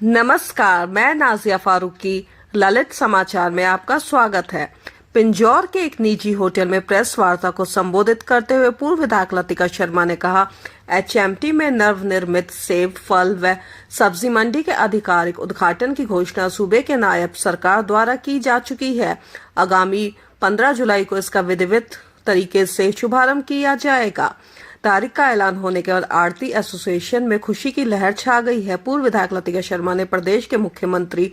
नमस्कार, मैं नाजिया फारूकी। ललित समाचार में आपका स्वागत है। पिंजौर के एक निजी होटल में प्रेस वार्ता को संबोधित करते हुए पूर्व विधायक लतिका शर्मा ने कहा, एचएमटी में नवनिर्मित सेब, फल व सब्जी मंडी के आधिकारिक उद्घाटन की घोषणा सूबे के नायब सरकार द्वारा की जा चुकी है। आगामी 15 जुलाई को इसका विधिवत तरीके से शुभारंभ किया जाएगा। तारीख का ऐलान होने के बाद आड़ती एसोसिएशन में खुशी की लहर छा गई है। पूर्व विधायक लतिका शर्मा ने प्रदेश के मुख्यमंत्री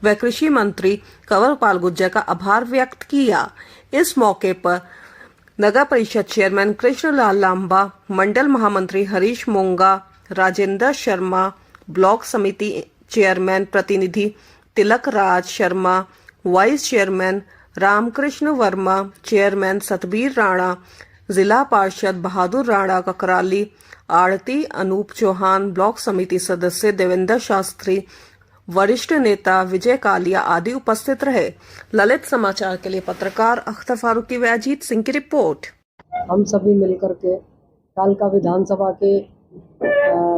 व कृषि मंत्री कंवरपाल गुर्जर का आभार व्यक्त किया। इस मौके पर नगर परिषद चेयरमैन कृष्णलाल लांबा, मंडल महामंत्री हरीश मोंगा, राजेंद्र शर्मा, ब्लॉक समिति चेयरमैन प्रतिनिधि Tilak Raj Sharma, vice chairman Ramkrishan Verma, chairman Satbir Rana, जिला पार्षद बहादुर राणा ककराली, आड़ती अनूप चौहान, ब्लॉक समिति सदस्य देवेंद्र शास्त्री, वरिष्ठ नेता विजय कालिया आदि उपस्थित रहे। ललित समाचार के लिए पत्रकार अख्तर फारूकी व अजीत सिंह की रिपोर्ट। हम सभी मिलकर के कालका विधानसभा के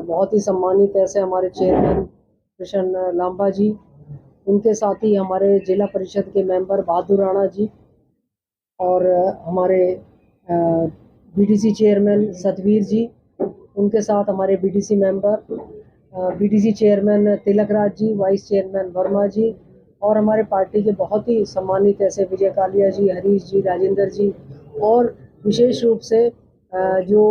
बहुत ही सम्मानित ऐसे हमारे चेयरमैन कृष्ण लांबा जी, उनके साथ ही हमारे जिला परिषद के मेंबर बहादुर राणा जी और हमारे बीडीसी चेयरमैन सतवीर जी, उनके साथ हमारे BDC member BDC chairman Tilak Raj ji, vice chairman Verma जी और हमारे पार्टी के बहुत ही सम्मानित ऐसे विजय कालिया जी, हरीश जी, राजेंद्र जी और विशेष रूप से जो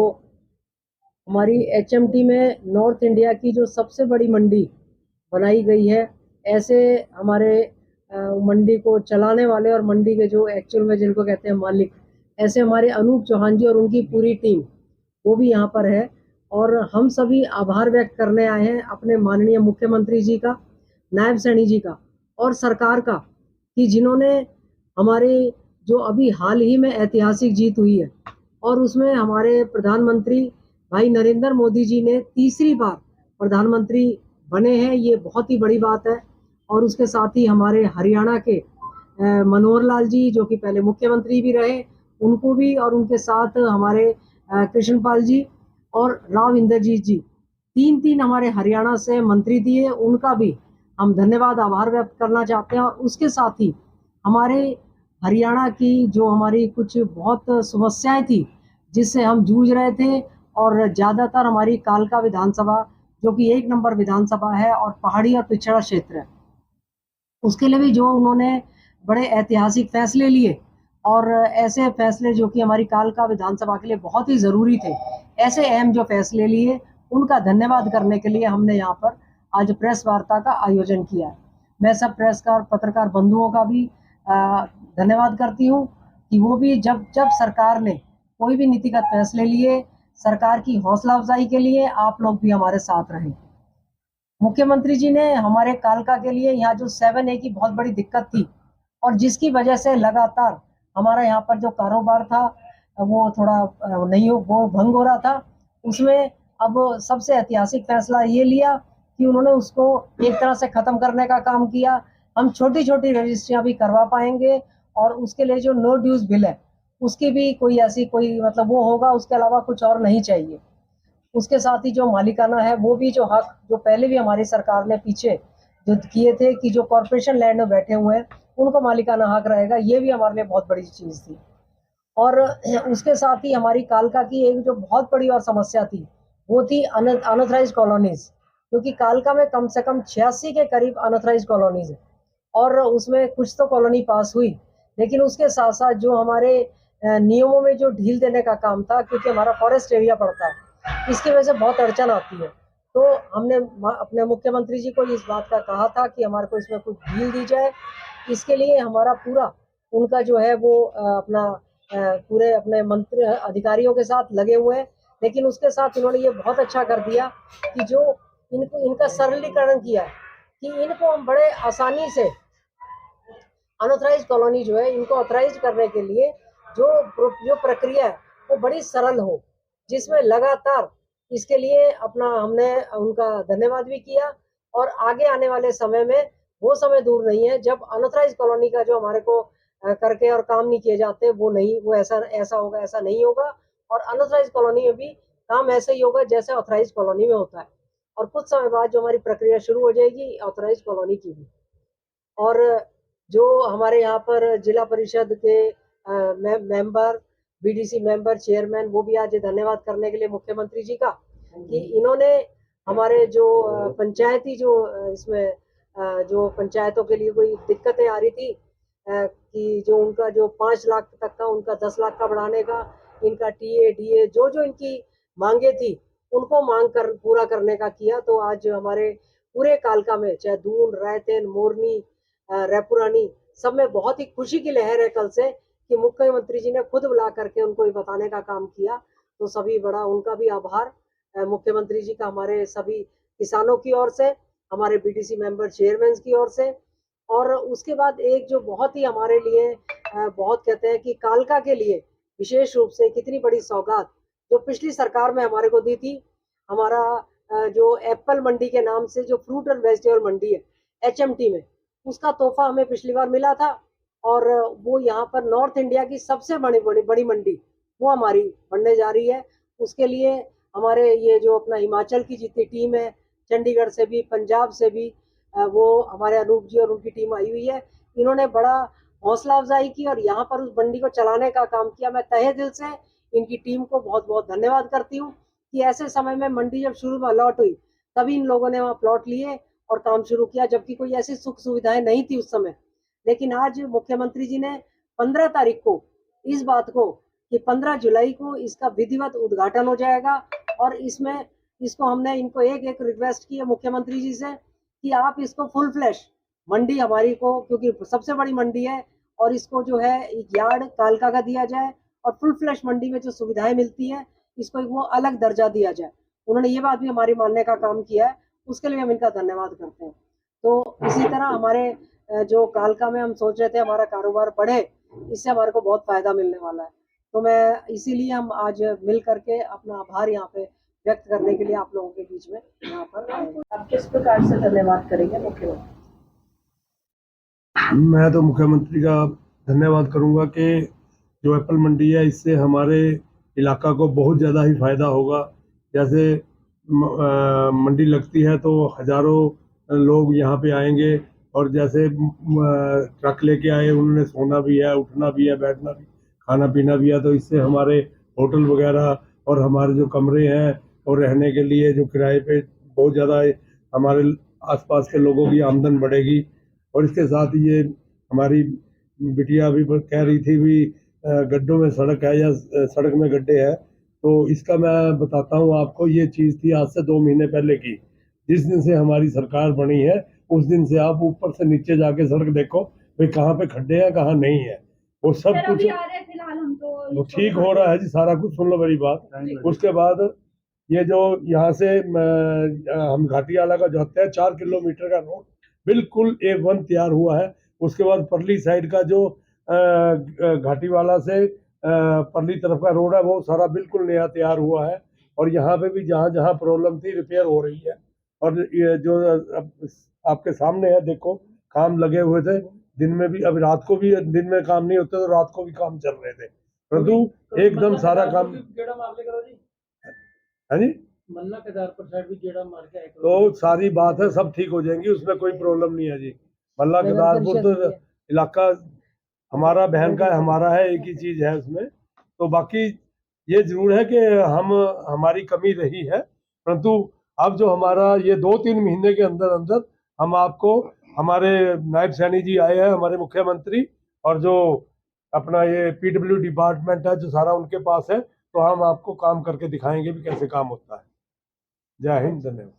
हमारी एचएमटी में नॉर्थ इंडिया की जो सबसे बड़ी मंडी बनाई गई है, ऐसे हमारे मंडी को चलाने वाले और मंडी के जो एक्चुअल में जिनको कहते हैं मालिक, ऐसे हमारे अनूप चौहान जी और उनकी पूरी टीम वो भी यहाँ पर है। और हम सभी आभार व्यक्त करने आए हैं अपने माननीय मुख्यमंत्री जी का, नायब सैनी जी का और सरकार का, कि जिन्होंने हमारे जो अभी हाल ही में ऐतिहासिक जीत हुई है और उसमें हमारे प्रधानमंत्री भाई नरेंद्र मोदी जी ने तीसरी बार प्रधानमंत्री बने हैं, ये बहुत ही बड़ी बात है। और उसके साथ ही हमारे हरियाणा के मनोहर लाल जी, जो कि पहले मुख्यमंत्री भी रहे, उनको भी, और उनके साथ हमारे कृष्णपाल जी और राव इंद्रजीत जी, तीन हमारे हरियाणा से मंत्री दिए, उनका भी हम धन्यवाद आभार व्यक्त करना चाहते हैं। और उसके साथ ही हमारे हरियाणा की जो हमारी कुछ बहुत समस्याएं थी जिससे हम जूझ रहे थे, और ज़्यादातर हमारी कालका विधानसभा जो कि 1 नंबर विधानसभा है और पहाड़ी और पिछड़ा क्षेत्र है, उसके लिए भी जो उन्होंने बड़े ऐतिहासिक फैसले लिए और ऐसे फैसले जो कि हमारी कालका विधानसभा के लिए बहुत ही ज़रूरी थे, ऐसे अहम जो फैसले लिए, उनका धन्यवाद करने के लिए हमने यहाँ पर आज प्रेस वार्ता का आयोजन किया है। मैं सब प्रेसकार पत्रकार बंधुओं का भी धन्यवाद करती हूँ कि वो भी जब सरकार ने कोई भी नीतिगत फैसले लिए, सरकार की हौसला अफजाई के लिए आप लोग भी हमारे साथ रहे। मुख्यमंत्री जी ने हमारे कालका के लिए यहाँ जो 7A की बहुत बड़ी दिक्कत थी और जिसकी वजह से लगातार हमारा यहाँ पर जो कारोबार था वो थोड़ा नहीं हो, वो भंग हो रहा था, उसमें अब सबसे ऐतिहासिक फैसला ये लिया कि उन्होंने उसको एक तरह से खत्म करने का काम किया। हम छोटी छोटी रजिस्ट्रियाँ भी करवा पाएंगे और उसके लिए जो नो ड्यूज बिल है उसकी भी कोई ऐसी कोई मतलब वो होगा, उसके अलावा कुछ और नहीं चाहिए। उसके साथ ही जो मालिकाना है वो भी जो हक जो पहले भी हमारी सरकार ने पीछे जो किए थे कि जो कॉरपोरेशन लैंड में बैठे हुए हैं उनको मालिकाना हक रहेगा, ये भी हमारे लिए बहुत बड़ी चीज़ थी। और उसके साथ ही हमारी कालका की एक जो बहुत बड़ी और समस्या थी वो थी अनऑथराइज्ड कॉलोनीज, क्योंकि कालका में कम से कम 86 के करीब अनऑथराइज्ड कॉलोनीज है और उसमें कुछ तो कॉलोनी पास हुई, लेकिन उसके साथ साथ जो हमारे नियमों में जो ढील देने का काम था, क्योंकि हमारा फॉरेस्ट एरिया पड़ता है, इसकी वजह से बहुत अड़चन आती है। तो हमने अपने मुख्यमंत्री जी को इस बात का कहा था कि हमारे को इसमें कुछ ढील दी जाए। इसके लिए हमारा पूरा उनका जो है वो अपना पूरे अपने मंत्री अधिकारियों के साथ लगे हुए हैं, लेकिन उसके साथ उन्होंने ये बहुत अच्छा कर दिया कि जो इनका सरलीकरण किया है कि इनको हम बड़े आसानी से अनऑथराइज्ड कॉलोनी जो है इनको ऑथराइज करने के लिए जो प्रक्रिया है वो बड़ी सरल हो, जिसमें लगातार इसके लिए अपना हमने उनका धन्यवाद भी किया। और आगे आने वाले समय में वो समय दूर नहीं है जब अनऑथराइज्ड कॉलोनी का जो हमारे को करके और काम नहीं किए जाते वो नहीं, वो ऐसा होगा, ऐसा नहीं होगा। और अनऑथराइज्ड कॉलोनी में भी काम ऐसे ही होगा जैसे ऑथराइज्ड कॉलोनी में होता है। और कुछ समय बाद जो हमारी प्रक्रिया शुरू हो जाएगी ऑथराइज कॉलोनी की भी। और जो हमारे यहाँ पर जिला परिषद के मेंबर, बीडीसी मेंबर, चेयरमैन, वो भी आज धन्यवाद करने के लिए मुख्यमंत्री जी का कि इन्होंने हमारे जो पंचायती जो इसमें जो पंचायतों के लिए कोई दिक्कतें आ रही थी कि जो उनका जो 5 लाख तक का उनका 10 लाख का बढ़ाने का, इनका टीए डीए जो इनकी मांगे थी उनको मांग कर पूरा करने का किया। तो आज हमारे पूरे कालका में चाहे दून, रायतेन, मोरनी, रायपुरानी सब में बहुत ही खुशी की लहर है कल से कि मुख्यमंत्री जी ने खुद बुला करके उनको ये बताने का काम किया। तो सभी बड़ा उनका भी आभार मुख्यमंत्री जी का, हमारे सभी किसानों की ओर से, हमारे बीडीसी मेंबर चेयरमैन की ओर से। और उसके बाद एक जो बहुत ही हमारे लिए बहुत कहते हैं कि कालका के लिए विशेष रूप से कितनी बड़ी सौगात जो पिछली सरकार में हमारे को दी थी, हमारा जो एप्पल मंडी के नाम से जो फ्रूट एंड वेजिटेबल मंडी है एचएमटी में, उसका तोहफा हमें पिछली बार मिला था। और वो यहाँ पर नॉर्थ इंडिया की सबसे बड़ी मंडी वो हमारी बनने जा रही है। उसके लिए हमारे ये जो अपना हिमाचल की जितनी टीम है, चंडीगढ़ से भी, पंजाब से भी, वो हमारे अनूप जी और उनकी टीम आई हुई है। इन्होंने बड़ा हौसला अफजाई की और यहाँ पर उस मंडी को चलाने का काम किया। मैं तहे दिल से इनकी टीम को बहुत बहुत धन्यवाद करती हूँ कि ऐसे समय में मंडी जब शुरू में अलॉट हुई तभी इन लोगों ने वहाँ प्लॉट लिए और काम शुरू किया, जबकि कोई ऐसी सुख सुविधाएं नहीं थी उस समय। लेकिन आज मुख्यमंत्री जी ने 15 तारीख को इस बात को कि 15 जुलाई को इसका विधिवत उद्घाटन हो जाएगा। और इसमें इसको हमने इनको एक रिक्वेस्ट की है मुख्यमंत्री जी से कि आप इसको फुल फ्लैश मंडी हमारी को, क्योंकि सबसे बड़ी मंडी है, और इसको जो है एक यार्ड कालका का दिया जाए और फुल फ्लैश मंडी में जो सुविधाएं मिलती है इसको वो अलग दर्जा दिया जाए। उन्होंने ये बात भी हमारी मानने का काम किया है, उसके लिए हम इनका धन्यवाद करते हैं। तो इसी तरह हमारे जो कालका में हम सोच रहे थे हमारा कारोबार बढ़े, इससे हमारे को बहुत फायदा मिलने वाला है। तो मैं इसीलिए हम आज मिल करके अपना आभार यहाँ पे व्यक्त करने के लिए आप लोगों के बीच में यहाँ पर आए। आप किस प्रकार से धन्यवाद करेंगे मुख्यमंत्री? मैं तो मुख्यमंत्री का धन्यवाद करूंगा कि जो एप्पल मंडी है इससे हमारे इलाका को बहुत ज़्यादा ही फायदा होगा। जैसे मंडी लगती है तो हजारों लोग यहाँ पे आएंगे, और जैसे ट्रक लेके आए उन्होंने सोना भी है, उठना भी है, बैठना भी, खाना पीना भी है। तो इससे हमारे होटल वगैरह और हमारे जो कमरे हैं और रहने के लिए जो किराए पे बहुत ज़्यादा हमारे आसपास के लोगों की आमदन बढ़ेगी। और इसके साथ ये हमारी बिटिया अभी कह रही थी भी गड्ढों में सड़क है या सड़क में गड्ढे हैं, तो इसका मैं बताता हूँ आपको। ये चीज़ थी आज से 2 महीने पहले की। जिस दिन से हमारी सरकार बनी है उस दिन से आप ऊपर से नीचे जाके सड़क देखो भाई कहाँ पे खड्डे हैं कहाँ नहीं है, वो सब कुछ फिलहाल हम तो ठीक हो रहा है जी। सारा कुछ सुन लो मेरी बात। उसके बाद ये जो यहाँ से हम घाटीवाला का जाते हैं 4 किलोमीटर का रोड बिल्कुल A1 तैयार हुआ है। उसके बाद परली साइड का जो घाटीवाला से परली तरफ का रोड है वो सारा बिल्कुल नया तैयार हुआ है। और यहाँ पे भी जहाँ जहाँ प्रॉब्लम थी रिपेयर हो रही है। और ये जो आपके सामने है देखो, काम लगे हुए थे दिन में भी, अब रात को भी, दिन में काम नहीं होते तो रात को भी काम चल रहे थे, परंतु एकदम सारा काम। है जी, मल्ला केदारपुर साइड भी गेड़ा मार के आए तो सारी बात है, सब ठीक हो जाएंगी, उसमें कोई प्रॉब्लम नहीं है जी। मल्ला केदारपुर तो इलाका हमारा बहन का है, हमारा है, एक ही चीज है उसमें। तो बाकी ये जरूर है कि हमारी कमी रही है, परंतु अब जो हमारा ये 2-3 महीने के अंदर अंदर हम आपको, हमारे नायब सैनी जी आए हैं, हमारे मुख्यमंत्री, और जो अपना ये PW डिपार्टमेंट है जो सारा उनके पास है, तो हम आपको काम करके दिखाएंगे भी कैसे काम होता है। जय हिंद, धन्यवाद।